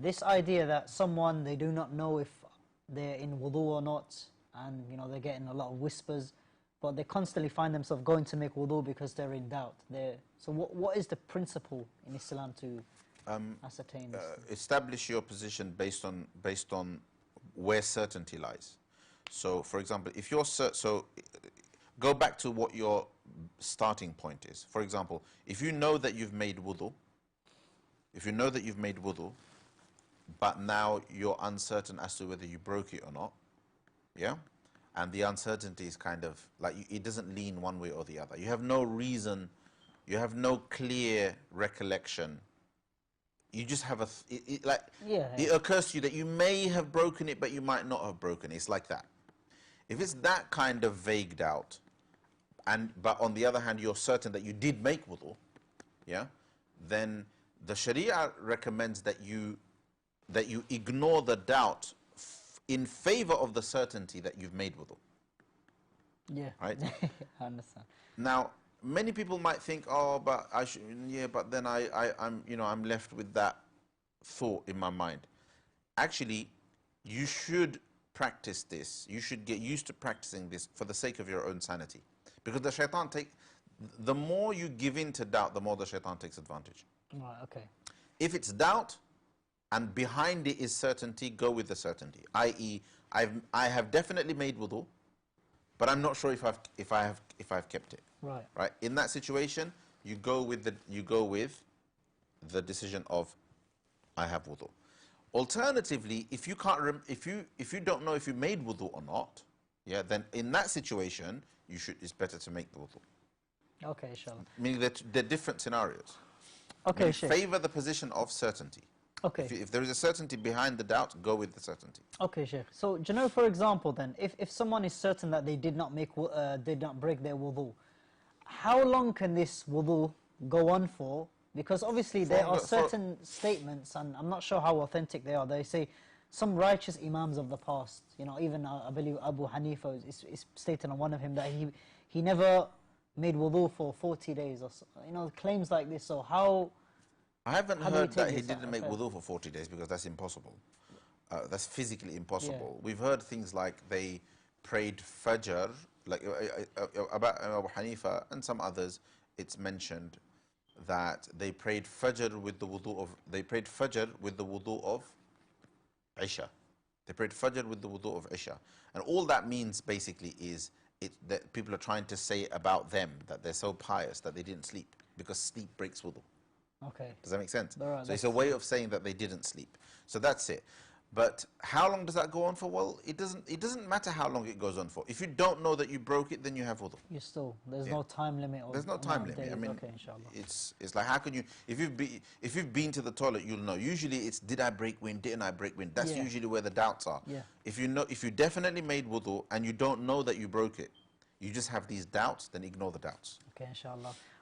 this idea that someone, they do not know if they're in wudu or not, and they're getting a lot of whispers, but they constantly find themselves going to make wudu because they're in doubt. So what is the principle in Islam to ascertain this? Establish your position based on where certainty lies. So, for example, if you're go back to what your starting point is. For example, if you know that you've made wudu, but now you're uncertain as to whether you broke it or not, yeah, and the uncertainty is kind of like it doesn't lean one way or the other. You have no reason, you have no clear recollection. You just have it occurs to you that you may have broken it, but you might not have broken it. It's like that. If it's that kind of vague doubt, but on the other hand you're certain that you did make wudu, yeah, then the Sharia recommends that you ignore the doubt in favor of the certainty that you've made wudu. Yeah. Right? I understand. Now, many people might think, oh, but I should, yeah, but then I'm left with that thought in my mind. Actually, you should practice this. You should get used to practicing this for the sake of your own sanity. Because the shaitan the more you give in to doubt, the more the shaitan takes advantage. Right, okay. If it's doubt and behind it is certainty, go with the certainty. I.e., I have definitely made wudu, but I'm not sure if I've kept it. Right. Right. In that situation, you go with the decision of I have wudu. Alternatively, if you can't if you don't know if you made wudu or not, yeah, then in that situation it's better to make the wudu. Okay, inshallah. Meaning that they're different scenarios. Okay, Sheikh. Favor the position of certainty. Okay. If there is a certainty behind the doubt, go with the certainty. Okay, Sheikh. So, for example, then, if someone is certain that they did not break their wudu, how long can this wudu go on for? Because obviously there are certain statements, and I'm not sure how authentic they are. They say some righteous imams of the past, even I believe Abu Hanifa is stated on one of him that he never made wudu for 40 days or so, claims like this. So how? I haven't heard that he didn't make wudu for 40 days because that's impossible. That's physically impossible. Yeah. We've heard things like they prayed Fajr, like about Abu Hanifa and some others. It's mentioned that they prayed Fajr with the wudu of Isha. They prayed Fajr with the wudu of Isha, and all that means basically is that people are trying to say about them that they're so pious that they didn't sleep because sleep breaks wudu. Okay. Does that make sense? Right, so it's a way of saying that they didn't sleep. So that's it. But how long does that go on for? Well, it doesn't matter how long it goes on for. If you don't know that you broke it, then you have wudu. There's no time limit. There's no time limit. Days. I mean, okay, inshallah. it's like, how can you, if you've been to the toilet, you'll know. Usually it's, did I break wind? Didn't I break wind? That's usually where the doubts are. Yeah. If you definitely made wudu and you don't know that you broke it, you just have these doubts, then ignore the doubts. Okay, inshallah.